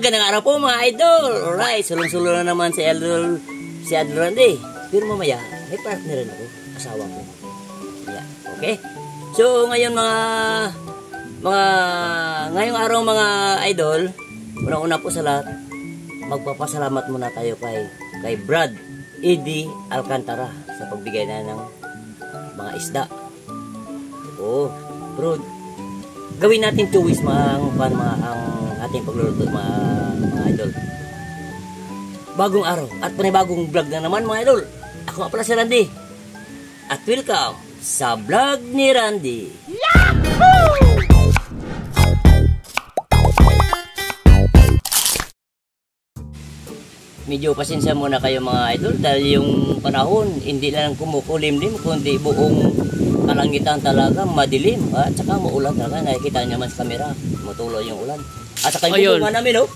Magandang araw po mga idol. Alright, sulong-sulo na naman si Idol Randy. Pero mamaya, may partner rin ako, asawa ko. Yeah, okay? So ngayon ngayong araw mga idol, unang-una po sa lahat, magpapasalamat muna tayo kay Brad Eddie Alcantara sa pagbigay na ng mga isda. Oh, bro, gawin natin 2 weeks ang ating pagluluto mga idol. Bagong araw at panibagong vlog na naman mga idol. Ako nga pala si Randy. At welcome sa vlog ni Randy. Yahoo! Medyo pasensya muna kayo mga idol dahil yung panahon hindi lang kumukulimlim kundi buong kalangitan talaga madilim at saka maulan talaga. Nakikita niyo naman sa camera, tumutulo yung ulan. At saka yung bunga namin, oh.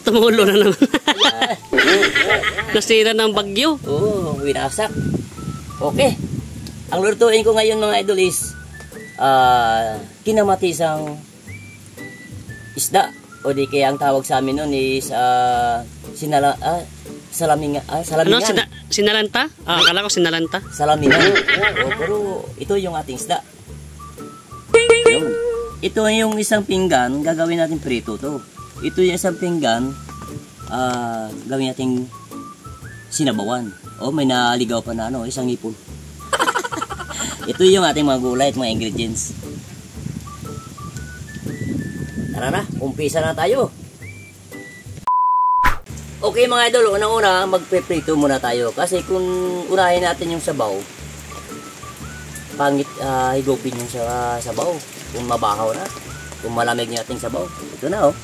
Tumulo na naman. Nasira ng bagyo. Oo, winasak. Okay. Ang lutuin ko ngayon mga idol is kinamatisang isda. O di kaya ang tawag sa amin nun is salamingan. Ano? Sinalanta? Akala ko sinalanta. Salamingan. Pero ito yung ating isda. Yun. Ito yung isang pinggan, gagawin natin prito to. Ito yung isang pinggan, gawin natin sinabawan. Oh, may naligaw pa na isang ipon. Ito yung ating mga gulay at mga ingredients. Tara na, umpisa na tayo. Okay mga idol, unang-una magpe-prito muna tayo. Kasi kung unahin natin yung sabaw, pangit higupin yung sabaw. Kung mabahaw na, kung malamig yung ating sabaw. Ito na, oh.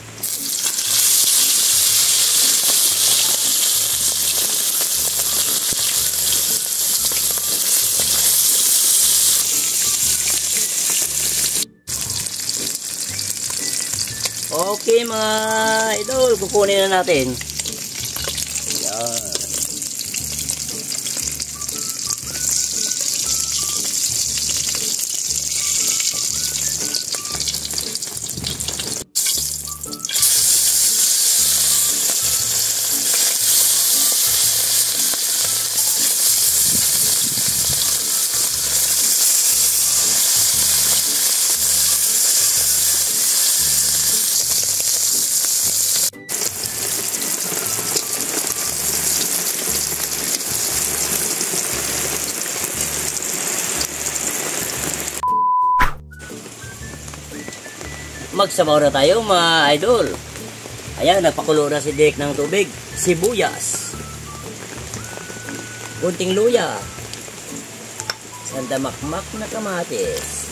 Okay mga idol, kukunin na natin. Yan. Magsabaw na tayo mga idol. Ayan, nagpakulo na si Dick ng tubig. Sibuyas, kunting luya, sandamakmak na kamatis,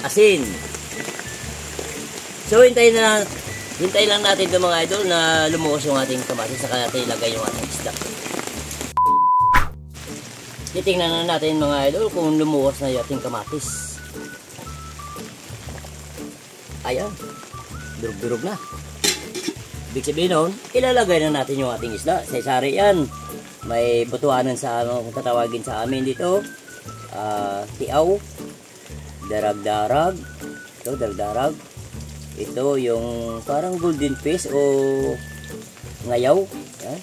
asin. So hintayin lang natin ito mga idol na lumuwas yung ating kamatis, saka natin ilagay yung ating isda. Titingnan na natin mga idol kung lumuwas na yung ating kamatis. Ayan, durug-durug na. Ibig sabihin nun, ilalagay na natin yung ating isda. Sa isari yan, may butuanan sa kung tatawagin sa amin dito, tiaw, darag-darag. Ito, darag-darag. Ito yung parang golden fish o ngayaw. Yan.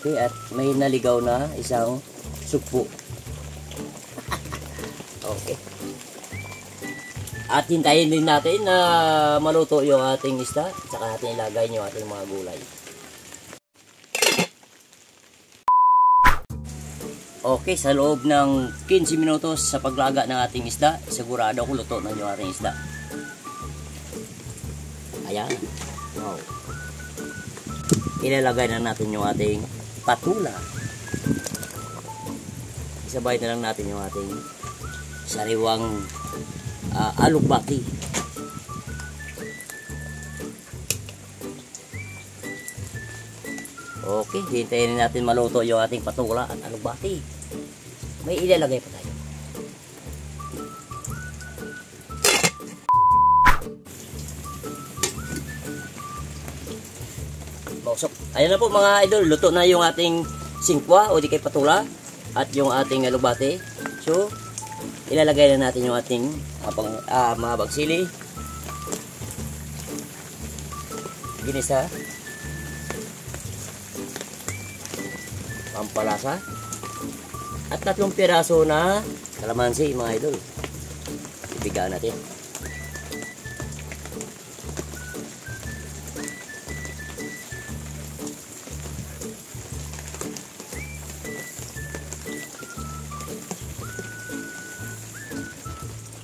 Okay, at may naligaw na isang sugpo. Okay. At hintayin din natin na maluto yung ating isda, saka natin ilagay yung ating mga gulay. Okay, sa loob ng 15 minutos sa paglaga ng ating isda, sigurado ko luto na yung ating isda. Ayan. Wow. Ilalagay na natin yung ating patula. Isabay na lang natin yung ating sariwang alugbati. Okay, hintayin natin maluto yung ating patula at alugbati. May ilalagay pa tayo. Bawsok. Ayan na po mga idol, luto na yung ating singkwa o di kay patula at yung ating alugbati. So, ilalagay na natin yung ating mga bagsili. ginisa, pampalasa, at 3 piraso na kalamansi mga idol. Ibigaan natin.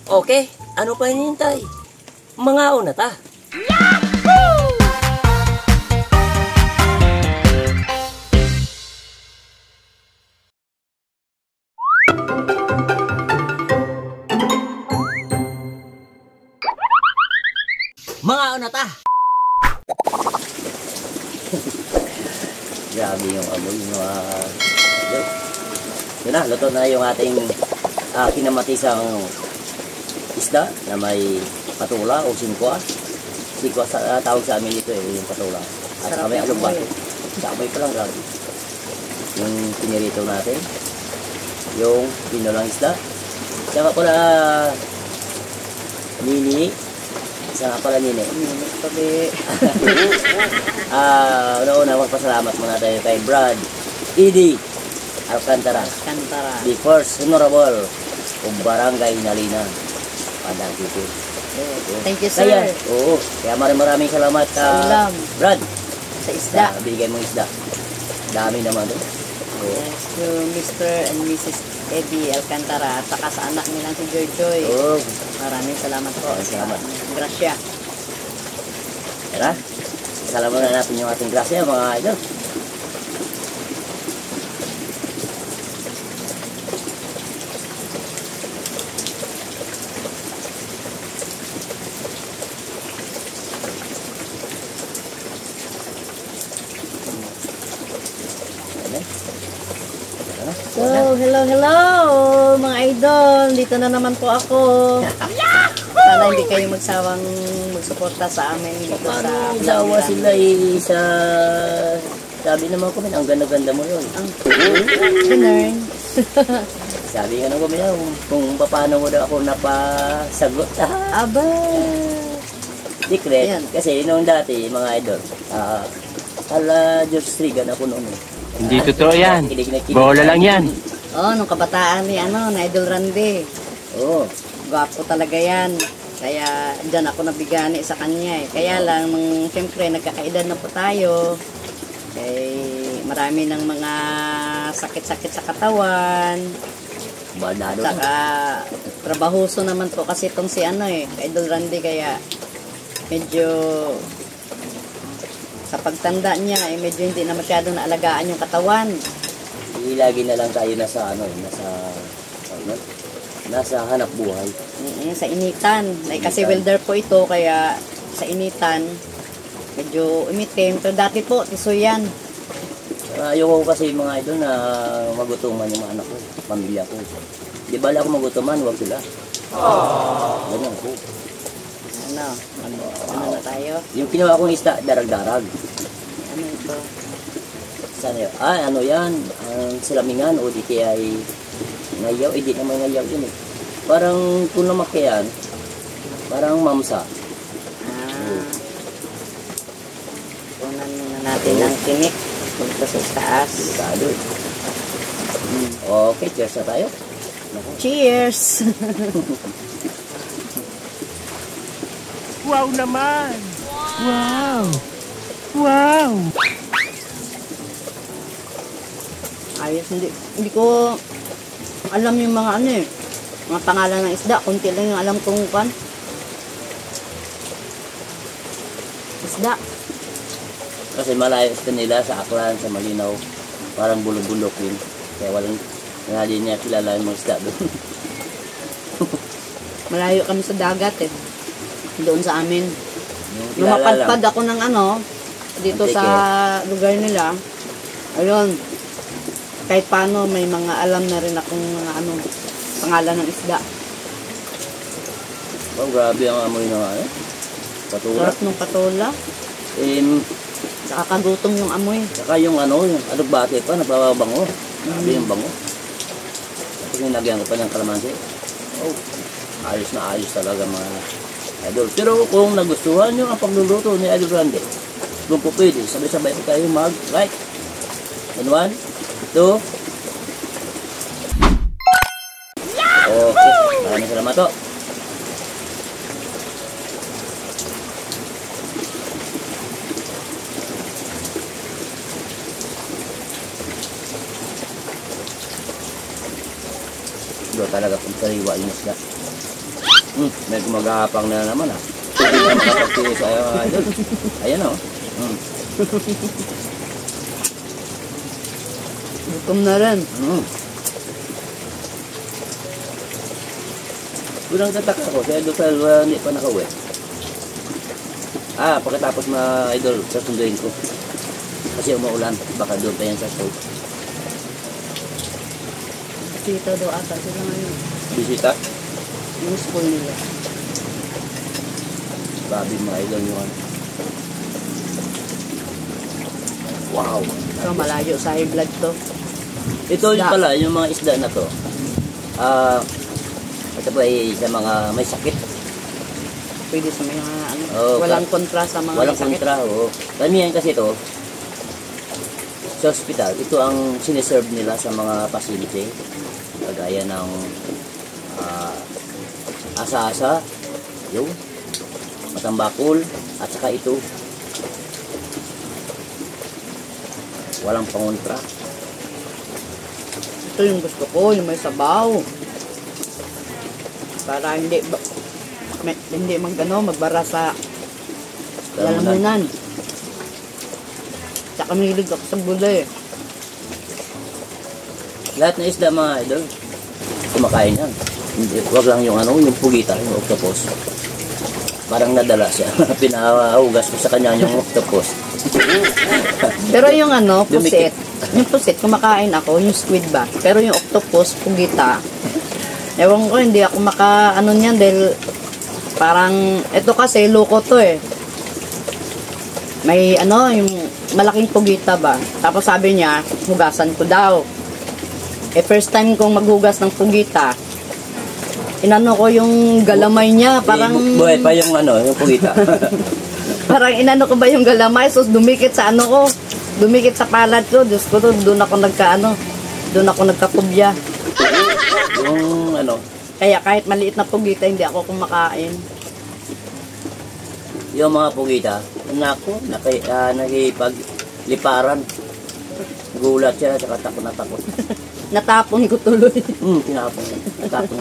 Okay, ano pa hinihintay? Mga una ta. Mga una ta. Grabe yung amoy mga yun na, luto na yung ating kinamatisang isda na may patula o singkwa. Singkwa sa tawag sa amin ito yung patula. At may alumbay. Sabay pa lang grabe. Yung pinirito natin. Yung pinulang isda. Saka pala nini. Saka pala nini. Sabi. Una-una magpasalamat muna tayo kay Brad Eddie Alcantara. The first honorable of Barangay Nalina. Dito. Thank you, sir. Kaya maraming salamat Ulam. Brad Sa isda. binigay mong isda. Dami naman doon. Yes, to Mr. and Mrs. Eddie Alcantara at saka sa anak nilang si Joy Joy. Maraming salamat po. Salamat. Grasya. Tara, salamat na natin yung ating grasya mga idol. So, hello mga idol. Dito na naman po ako. Sana hindi kayo magsawang magsuporta sa amin dito sa Paano vlog dawa nila. sila sa sabi naman ko ang ganda-ganda mo yun. Ang Sinern. Sabi nga nung kumina kung paano mo daw ako napasagot. Aba. Secret. Yan. Kasi noong dati mga idol, ala George Strigan ako noon. Hindi totoo yan. Kilig na kilig. Bola lang yan. Oh, nung kabataan ni na Idol Randy. Oo. Gwapo talaga yan. Kaya dyan ako nabigani sa kanya eh. Kaya lang, nung siyempre nagkakaedad na po tayo, eh, marami ng mga sakit-sakit sa katawan. Baldado. Saka, trabahoso naman po kasi itong si Idol Randy. Kaya, medyo, sa pagtanda niya, eh, medyo hindi na masyadong naalagaan yung katawan. Lagi na lang tayo nasa hanap buhay. Sa initan. Kasi welder po ito, kaya sa initan, medyo umitim. Pero dati po, tisoy yan. Ayoko kasi mga idol na magutuman yung mga anak ko, pamilya ko. Di bala ako magutuman, huwag sila. Ganun ako. Ano na tayo? Yung ginawa kong isda, darag-darag. Ano ito? Sana yun? Ano yan? Ang salamingan o di kaya ay ngayaw. Di naman ngayaw yun eh. Parang kung lumaki yan, parang mamsa. Kunan muna natin ang tinik. Punta sa taas. Delikado eh. Okay, cheers na tayo. Cheers! Wow naman! Wow! Wow! Ayos, hindi ko alam yung mga mga pangalan ng isda. Kunti lang yung alam kong isda. Kasi malayo sa nila sa Aklan, sa Malinaw. Parang bulok-bulok yun. Kaya hindi niya kilala yung mga isda doon. Malayo kami sa dagat eh. Doon sa amin. Yung Nung kilala mapadpad lang. ako ng dito Antike. sa lugar nila, ayun, kahit paano may mga alam na rin akong mga pangalan ng isda. Oh, grabe ang amoy ng patula. Sarap ng patola, saka kagutom yung amoy. Saka yung yung alugbate pa, nababango. Grabe yung bango. Tapos nilagyan ko pa ng kalamansi. Oh, ayos na ayos talaga mga idol. Pero kung nagustuhan nyo ang pagluluto ni Idol Randy, kung po pwede, sabay-sabay po tayo mag-right. And 1, 2. Okay, maraming salamat to. Doon talaga kung sariwa yung isda. May gumagapang na naman ah. Hindi na makapagpili sa idol. Ayan o. Gutom na rin. Unang tatak ako, si Idol Fel hindi pa nakauwi. Pagkatapos idol, sasunduin ko. Kasi umaulan, baka doon pa yan sa stove. Dito daw ata sila ngayon. Bisita, Yung school nila. babi mga idol yun. Wow! So, malayo sa high blood to. Ito yung Isda. pala, yung mga isda na to. Ito po ay sa mga may sakit. Pwede sa mga ano. Oo, walang kontra sa mga Walang sakit. kontra, oo. Karamihan kasi ito, sa hospital, ito ang siniserve nila sa mga pasyente. Kagaya ng asa-asa, yung matambakol, at saka ito. Walang pangontra. Ito yung gusto ko, yung may sabaw. Para hindi magbara sa lalamunan. Tsaka mahilig ako sa gulay. Lahat na isda mga idol, kumakain yan. Wag lang yung yung pugita, yung octopus. Parang nadala siya. Pinahugas ko sa kanya yung octopus. Pero yung Dumikit. pusit. Yung pusit, kumakain ako, yung squid ba. Pero yung octopus, pugita. Ewan ko, hindi ako niyan dahil parang, ito kasi, loko to eh. May yung malaking pugita ba. Tapos sabi niya, hugasan ko daw. First time kong maghugas ng pugita, inano ko yung galamay niya, parang... Buhay pa yung yung pugita. Parang inano ko ba yung galamay, so dumikit sa ko, dumikit sa palad ko, Diyos ko, doon ako nagkapubya. Yung Kaya kahit maliit na pugita, hindi ako kumakain. yung mga pugita, nakipagliparan. Gulat siya, saka takot na takot. Natapon ko tuloy. Tinapon. Natapon.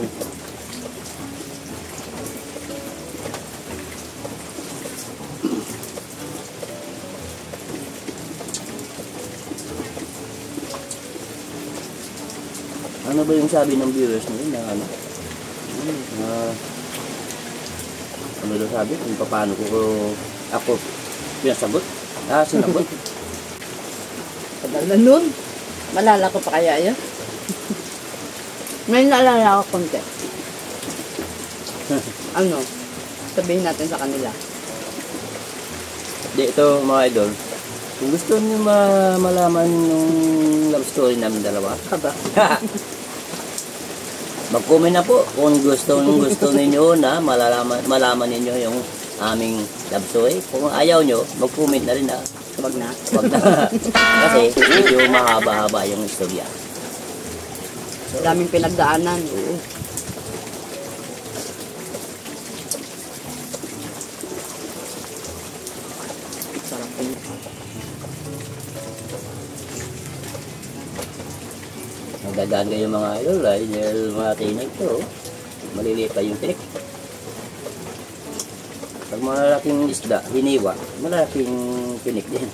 Ano ba yung sabi ng viewers nila na ano daw sabi kung paano ako pinasagot? Sinagot. Tagal na nun. Malala ko pa kaya yun? May naalala ako konti. Sabihin natin sa kanila. Ito mga idol, kung gusto niyo malaman yung love story namin dalawa, Kaba. mag-comment na po kung gusto ninyo na malaman ninyo yung aming love story. Kung ayaw nyo, mag-comment na rin na. Wag na. Wag na. Kasi medyo mahaba-haba yung istorya. Daming pinagdaanan. Oo. Sarap yun. Nagdagaan kayo mga idol dahil mga tinig to. Maliliit pa yung tinik. Pag malalaking isda, hiniwa, malalaking tinik din.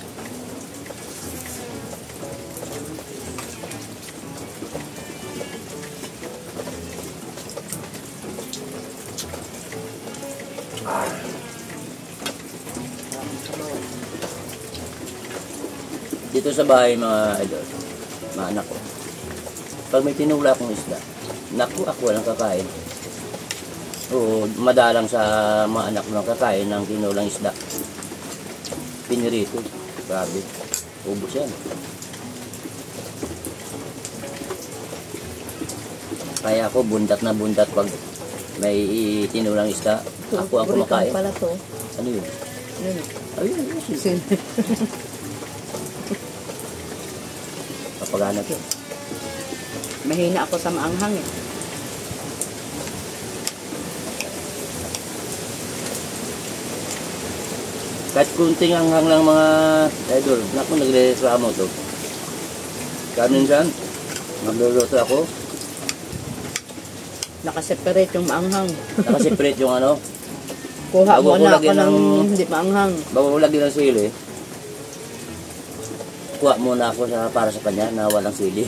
Dito sa bahay mga idol, mga anak ko, pag may tinula akong isda, naku, ako walang kakain. Oo, madalang sa mga anak ng kakain ng tinulang isda. Pinirito, grabe, ubos yan. Kaya ako bundat na bundat pag may tinulang isda, ako ang kumakain. Pala to. Ano yun? Yun. Ayun, Sin. papagana to. Mahina ako sa maanghang eh. Kahit kunting anghang lang mga idol. Naku, nagre-reklamo to. Kaminsan, magluluto ako. Nakaseparate yung maanghang. Nakaseparate yung ano. Kuha Bago mo ko na ako lagyan ng ng- hindi maanghang. Bago ko lagyan ng sili, kuha muna ako para sa kanya na walang sili.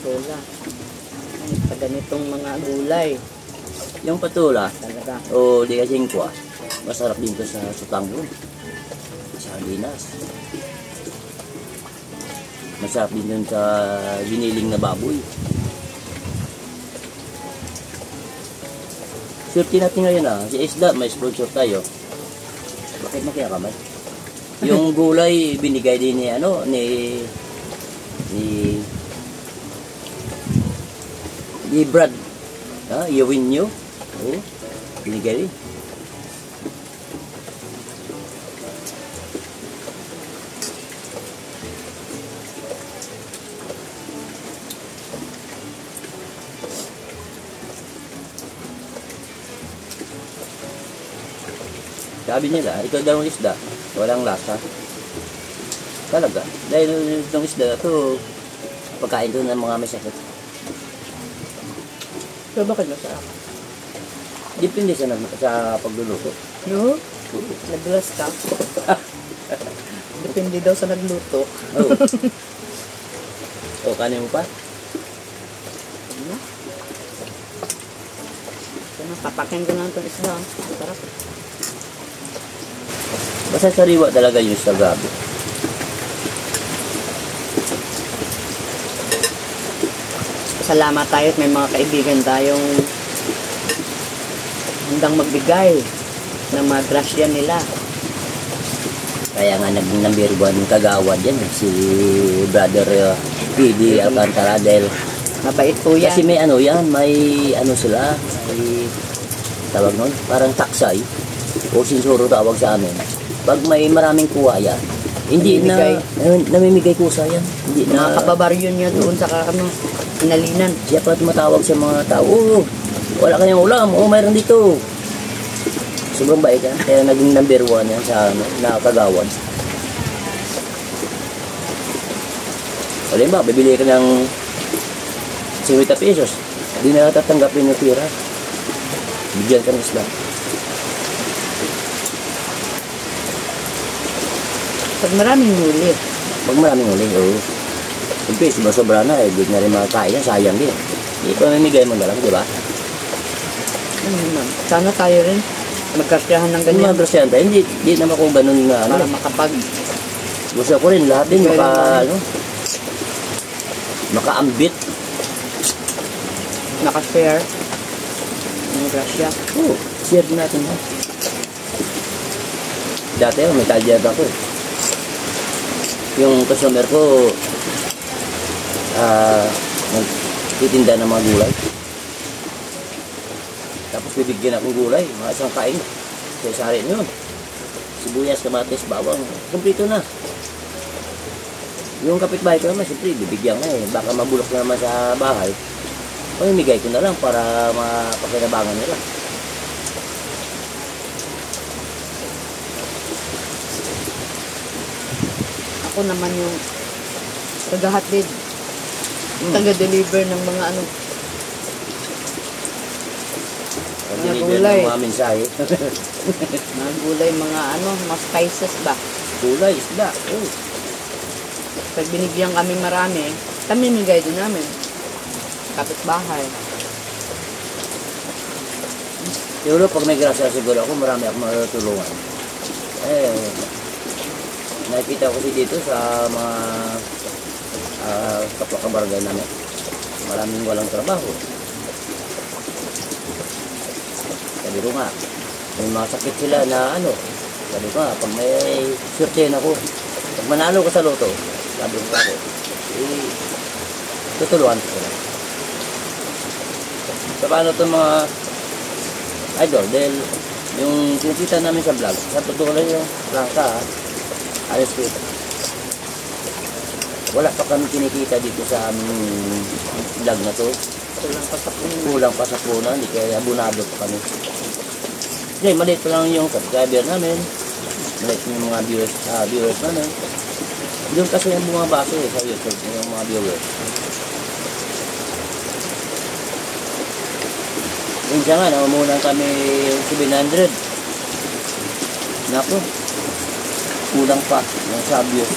Wala. Ay, sa ganitong mga gulay. Yung patula, Talaga. o di kasing kuha, masarap din to sa sutango. Sa Linas. Masarap din dun sa giniling na baboy. Swerte natin ngayon si isda, may sponsor tayo. Bakit makiyakamay? Yung gulay binigay din ni ni Brad. Iwin nyo. Oh, binigay rin. Sabi nila, ito daw ang isda, walang lasa. Talaga. Dahil itong isda, ito, pagkain doon ng mga may sakit. So, bakit masarap? Depende sa pagluluto. No? Naglas ka. Depende daw sa nagluto. Oo. O, kanin mo pa? Ano? Kaya papakin ko na itong isda. Sarap. Basta sariwa talaga yung sa gabi. Salamat tayo at may mga kaibigan tayong handang magbigay ng mga grasya nila. Kaya nga naging number 1 kagawad yan. Si Brother P.D. Alcantara dahil Mabait po yan. kasi may ano yan, may ano sila, may tawag nun, parang taksay o sinsuro tawag sa amin. Pag may maraming kuha yan, hindi namimigay kusa yan. Hindi Mga na, kababaryo niya doon sa inalinan. siya pa tumatawag sa mga tao, wala kayong ulam, mayroon dito. Sobrang bait yan, kaya naging number 1 yan sa na kagawad. Halimbawa, bibili ka ng 50 pesos, hindi na tatanggapin yung pira. Bigyan ka ng isla. Pag maraming huli, Pag maraming uli, siyempre, sobra na, hindi na rin makakain yan, sayang din. Hindi pa mamimigay mo na lang, di ba? ano naman, sana tayo rin magkasyahan ng Yung ganyan mga grosyante, hindi naman kung ganun na, para makapag gusto ko rin, lahat din, makaambit. nakashare ng grasya. Oo, share din natin ha. Dati may kalyad ako. Yung customer ko, nagtitinda ng mga gulay. Tapos bibigyan akong gulay, mga isang kain. Sa rin yun. Sibuyas, kamatis, bawang, kumpleto na. Yung kapitbahay ko naman, siyempre, bibigyan ko baka mabulok na naman sa bahay. Pamimigay ko na lang para mapakinabangan nila. Ako naman yung tagahatid, taga-deliver ng mga ano, Pag-deliver gulay. ng mga mensahe. mga gulay, mga ano, mga spices ba. Gulay, isda. Oh. Pag binigyan kami marami, kami migay din namin. Kapitbahay. Siguro pag may grasya siguro ako, marami akong matutulungan. Nakikita ko dito sa mga kapwa kabarangay namin. Maraming walang trabaho. Sabi ko nga, may mga sakit sila na ano. Sabi ko nga, pag may surtin ako, pag manalo ko sa loto, sabi ko ako, tutulungan ko sila. So paano itong mga idol? Dahil Yung kinikita namin sa vlog, sa totoo lang yung prangka, ayos ko ito. Wala pa kami kinikita dito sa aming vlog na to. Kulang pa sa punan, hindi kaya abunado pa kami. Hindi, maliit pa lang yung subscriber namin. Maliit yung mga viewers namin. Doon kasi yung bumabase sa YouTube, yung mga viewers. Minsan nga, naumunan kami 700. Naku, kulang pa ng sabios.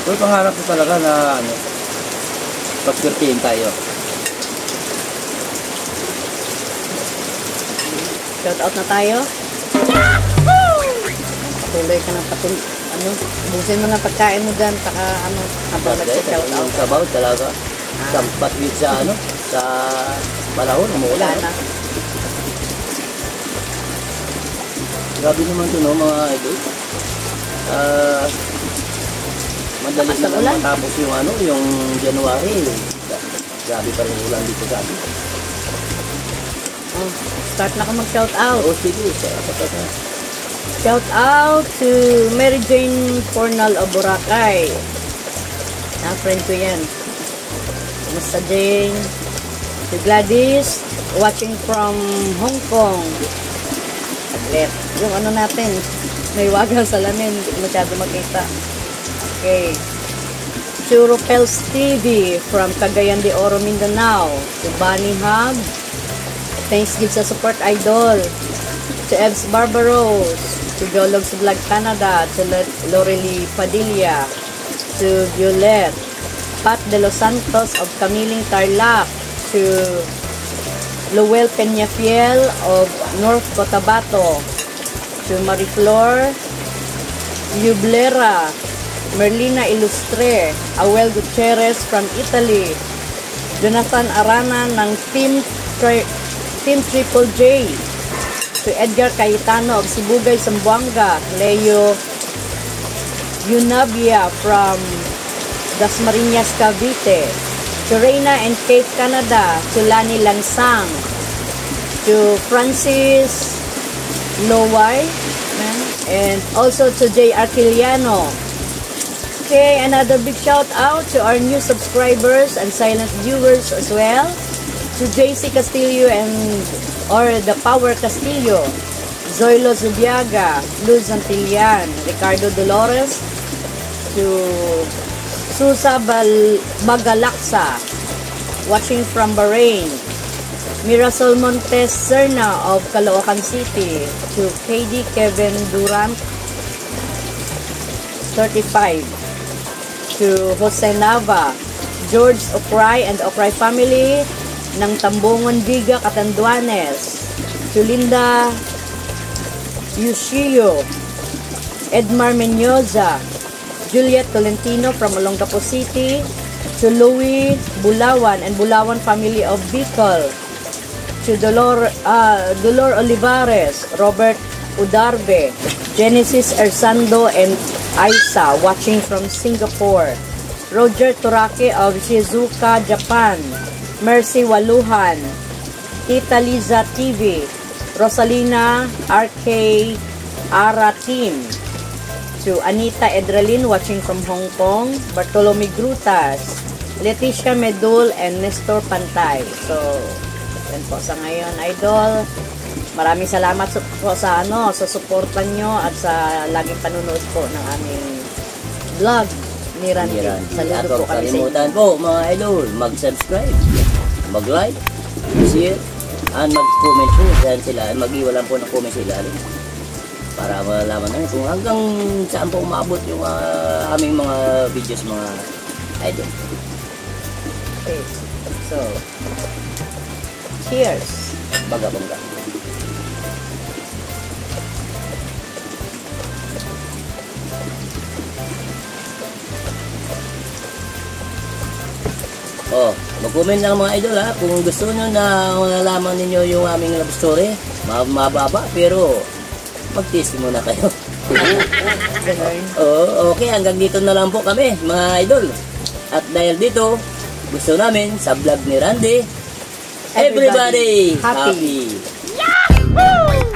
Pero pangarap ko talaga na pag-13 tayo. Shout out na tayo. Patuloy ka ng busin mo na pagkain mo dyan, saka habang nag-shout out. Yung sabaw talaga. Sampat with sa sa panahon, umuulan. Wala na. Grabe naman ito, no, mga idol. Madali na lang matapos yung yung January. Grabe pa rin ulan dito sa atin. Oh, start na ka mag-shout out. O, sige. Shout out to Mary Jane Fornal of Boracay. Friend ko yan. Kumusta Jane? To Gladys, watching from Hong Kong. Saglit. Yung natin, may wagang salamin. Hindi masyado makita. Okay. Churo Pels TV from Cagayan de Oro, Mindanao. To Bunny Hub. Thanks give sa support, idol. To Evs Barbaros. To Jologs Vlog Canada. To Lorely Padilla. To Violet. Pat de los Santos of Camiling Tarlac. To Lowell Peñafiel of North Cotabato. To Mariflor Yublera. Merlina Ilustre. Awel Gutierrez from Italy. Jonathan Arana ng Team Triple J. To Edgar Cayetano of Sibugay, Zamboanga. Leo Yunabia from Dasmariñas, Cavite. To Reina and Kate, Canada. To Lani Lansang. To Francis Loway. And also to J. Arquiliano. Okay, another big shout out to our new subscribers and silent viewers as well. To JC Castillo or the Power Castillo. Zoilo Zubiaga. Luz Antillan. Ricardo Dolores. To Susa Bagalaksa, watching from Bahrain. Mirasol Montes Serna of Caloocan City. To KD Kevin Durant, 35. To Jose Nava, George Okray and Okray family ng Tambungon, Biga, Catanduanes. To Linda Yushio, Edmar Menyoza, Juliet Tolentino from Olongapo City. To Louis Bulawan and Bulawan family of Bicol. To Dolor Olivares, Robert Udarbe, Genesis Ersando and Aisa, watching from Singapore. Roger Turake of Shizuoka, Japan. Mercy Waluhan, Tita Liza TV. Rosalina RK Ara Team. To Anita Edralin, watching from Hong Kong. Bartolome Grutas, Leticia Medul and Nestor Pantay. So, yan po sa ngayon, idol. Maraming salamat po sa sa suportan nyo at sa laging panunod po ng aming vlog ni Randy. Saludo po kami sa kalimutan po mga idol, mag-subscribe, mag-like, share, and mag-comment po dyan sila. Mag-iwalan po ng comment sila para malaman namin kung hanggang saan po umabot yung aming mga videos mga idol. Okay. So, cheers! Baga-bangga. Oh, mag-comment lang mga idol ha, kung gusto nyo na malalaman ninyo yung aming love story, mababa, pero mag-taste muna kayo. Oh, okay, hanggang dito na lang po kami mga idol. At dahil dito, gusto namin sa vlog ni Randy, everybody happy! Woo!